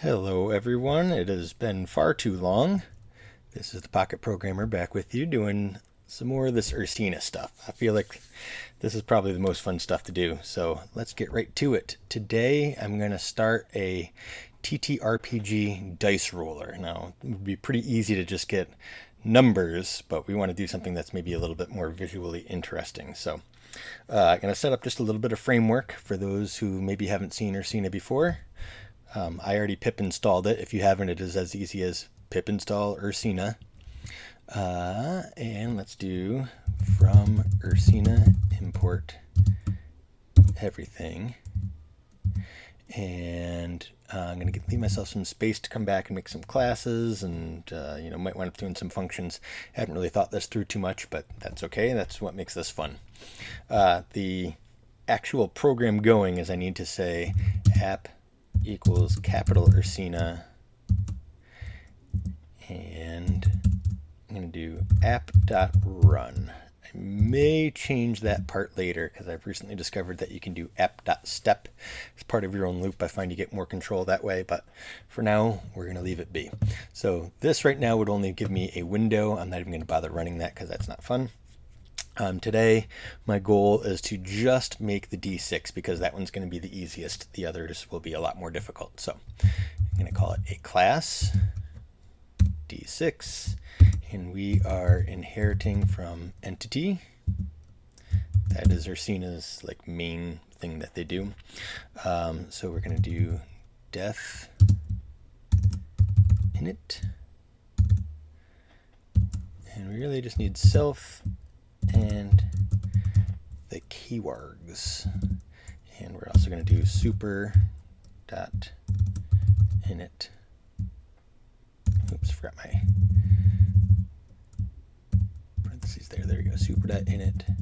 Hello everyone, it has been far too long. This is the Pocket Programmer back with you doing some more of this Ursina stuff. I feel like this is probably the most fun stuff to do, so let's get right to it. Today I'm going to start a TTRPG dice roller. Now, it would be pretty easy to just get numbers, but we want to do something that's maybe a little bit more visually interesting. So I'm going to set up just a little bit of framework for those who maybe haven't seen Ursina before. I already pip installed it. If you haven't, it is as easy as pip install Ursina. And let's do from Ursina import everything. And I'm going to leave myself some space to come back and make some classes, and might wind up doing some functions. I haven't really thought this through too much, but that's okay. That's what makes this fun. The actual program going is I need to say app equals capital Ursina, and I'm going to do app.run. I may change that part later because I've recently discovered that you can do app.step as part of your own loop. I find you get more control that way, but for now we're going to leave it be. So this right now would only give me a window. I'm not even going to bother running that because that's not fun. Today, my goal is to just make the D6 because that one's going to be the easiest. The others will be a lot more difficult. So I'm going to call it a class D6, and we are inheriting from entity. That is Ursina's like main thing that they do. So we're going to do def init, and we really just need self and the keywords, and we're also going to do super dot init. Oops, forgot my parentheses there. There we go. Super dot init,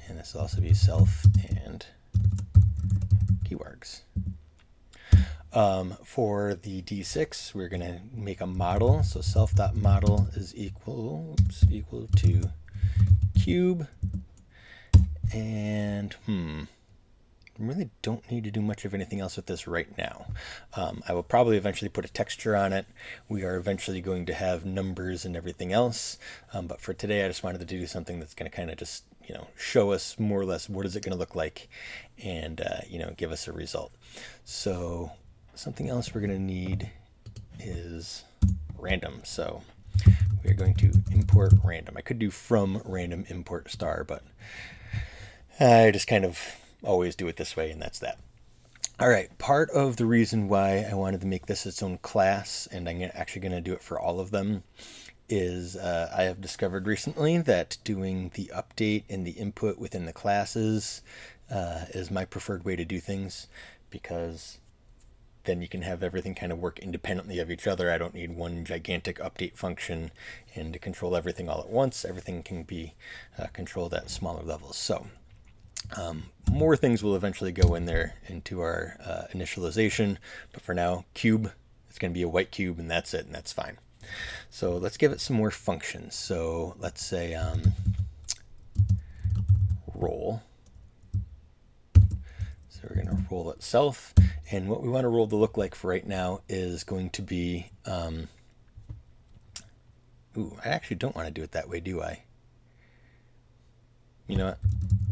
and this will also be self and keywords. For the D6, we're going to make a model. So self.model is equal to cube, and really don't need to do much of anything else with this right now. I will probably eventually put a texture on it. We are eventually going to have numbers and everything else, but for today I just wanted to do something that's going to kind of just show us more or less what is it going to look like, and give us a result. So something else we're going to need is random. So we're going to import random. I could do from random import star, but I just kind of always do it this way, and that's that. All right, part of the reason why I wanted to make this its own class, and I'm actually going to do it for all of them, is I have discovered recently that doing the update and the input within the classes is my preferred way to do things, because then you can have everything kind of work independently of each other. I don't need one gigantic update function and to control everything all at once. Everything can be controlled at smaller levels. So more things will eventually go in there into our initialization, but for now, cube, it's going to be a white cube, and that's it, and that's fine. So let's give it some more functions. So let's say roll. So we're going to roll itself, and what we want a roll to look like for right now is going to be, I actually don't want to do it that way, do I? You know what?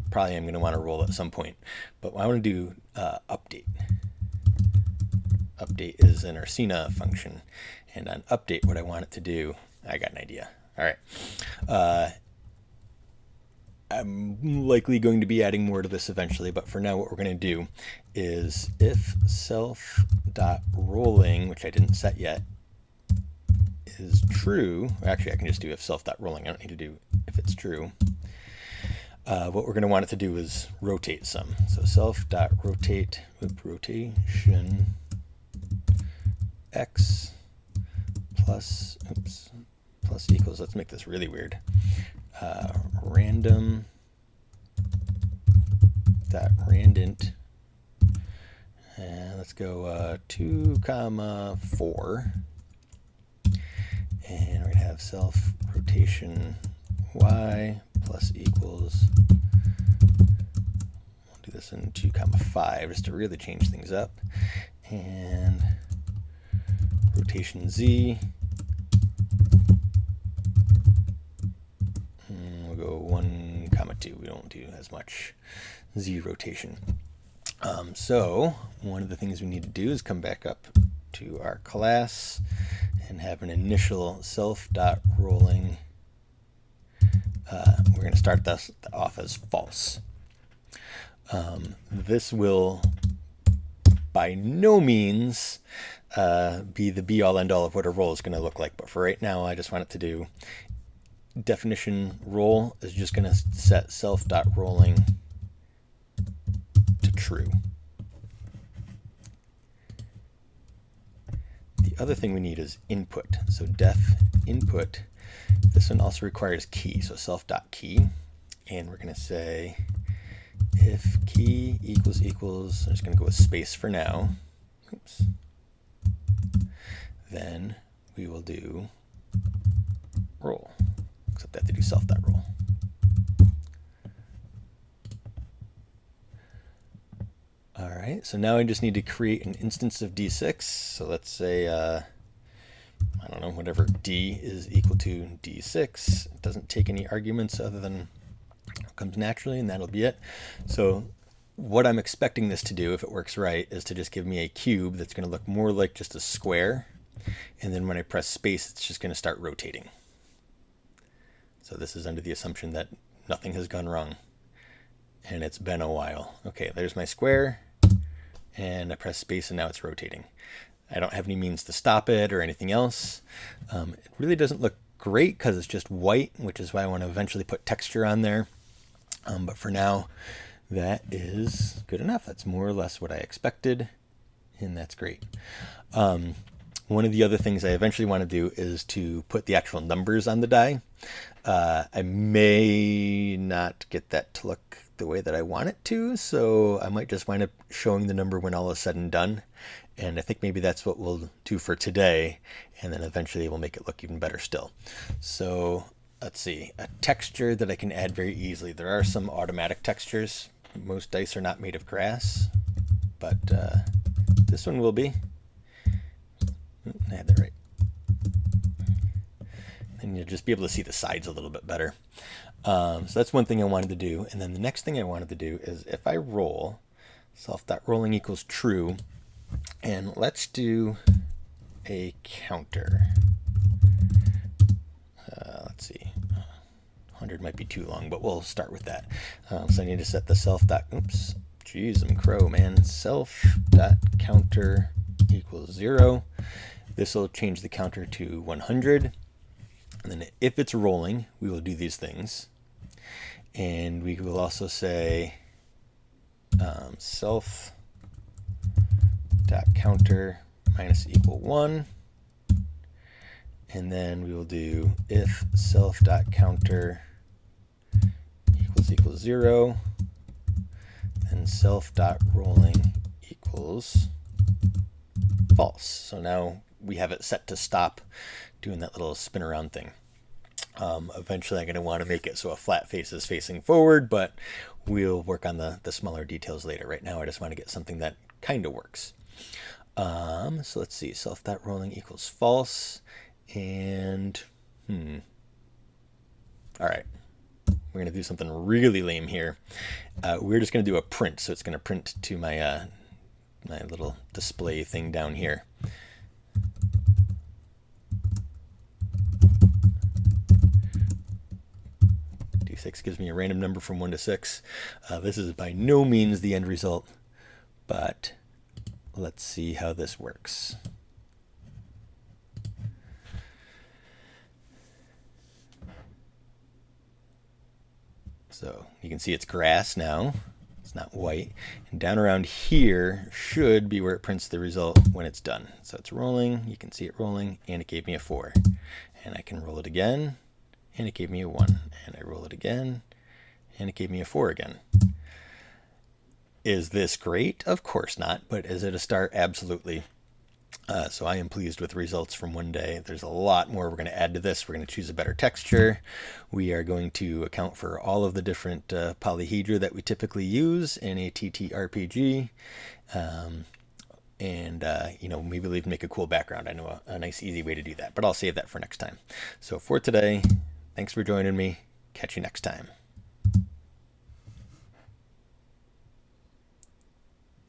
Probably I'm going to want to roll at some point, but I want to do update. Update is an Ursina function, and on update, what I want it to do, I got an idea. All right. I'm likely going to be adding more to this eventually, but for now what we're going to do is if self.rolling, which I didn't set yet, is true. Actually, I can just do if self.rolling. I don't need to do if it's true. What we're going to want it to do is rotate some. So self.rotate, rotation x plus equals, let's make this really weird, random dot randint, and let's go 2 comma 4, and we're gonna have self rotation y plus equals, we'll do this in 2 comma 5 just to really change things up, and rotation Z. We'll go 1, 2. We don't do as much Z rotation. So one of the things we need to do is come back up to our class and have an initial self.rolling. We're going to start this off as false. This will by no means be the be-all end-all of what a roll is going to look like, but for right now I just want it to do definition roll is just going to set self.rolling to true. The other thing we need is input. So def input. This one also requires key, so self.key, and we're going to say if key equals, I'm just going to go with space for now. Oops. Then we will do roll, except I have to do self.roll. All right, so now I just need to create an instance of D6. So let's say, I don't know, whatever D is equal to D6. It doesn't take any arguments other than what comes naturally, and that'll be it. So what I'm expecting this to do, if it works right, is to just give me a cube that's going to look more like just a square. And then when I press space, it's just going to start rotating. So this is under the assumption that nothing has gone wrong. And it's been a while. Okay, there's my square. And I press space and now it's rotating. I don't have any means to stop it or anything else. It really doesn't look great because it's just white, which is why I want to eventually put texture on there. But for now, that is good enough. That's more or less what I expected, and that's great. One of the other things I eventually want to do is to put the actual numbers on the die. I may not get that to look the way that I want it to, so I might just wind up showing the number when all is said and done. And I think maybe that's what we'll do for today, and then eventually we'll make it look even better still. So let's see, a texture that I can add very easily. There are some automatic textures. Most dice are not made of grass, but this one will be. I had that right. And you'll just be able to see the sides a little bit better. So that's one thing I wanted to do. And then the next thing I wanted to do is if I roll, self.rolling equals true, and let's do a counter. Let's see, 100 might be too long, but we'll start with that. So I need to set the self.oops, geez, I'm crow, man. Self.counter equals 0. This will change the counter to 100. And then if it's rolling, we will do these things. And we will also say self.counter minus equal 1. And then we will do if self.counter equals 0, then self.rolling equals false. So now we have it set to stop doing that little spin around thing. Eventually I'm going to want to make it so a flat face is facing forward, but we'll work on the smaller details later. Right now I just want to get something that kind of works. So let's see, self.rolling equals false. And all right, we're gonna do something really lame here. We're just gonna do a print, so it's gonna print to my my little display thing down here. D6 gives me a random number from 1 to 6. This is by no means the end result, but let's see how this works. So you can see it's grass now. It's not white. And down around here should be where it prints the result when it's done. So it's rolling. You can see it rolling, and it gave me a 4. And I can roll it again, and it gave me a 1. And I roll it again, and it gave me a 4 again. Is this great? Of course not. But is it a start? Absolutely. So I am pleased with results from one day. There's a lot more we're going to add to this. We're going to choose a better texture. We are going to account for all of the different polyhedra that we typically use in a TTRPG. and maybe even make a cool background. I know a nice easy way to do that, but I'll save that for next time. So for today, thanks for joining me. Catch you next time.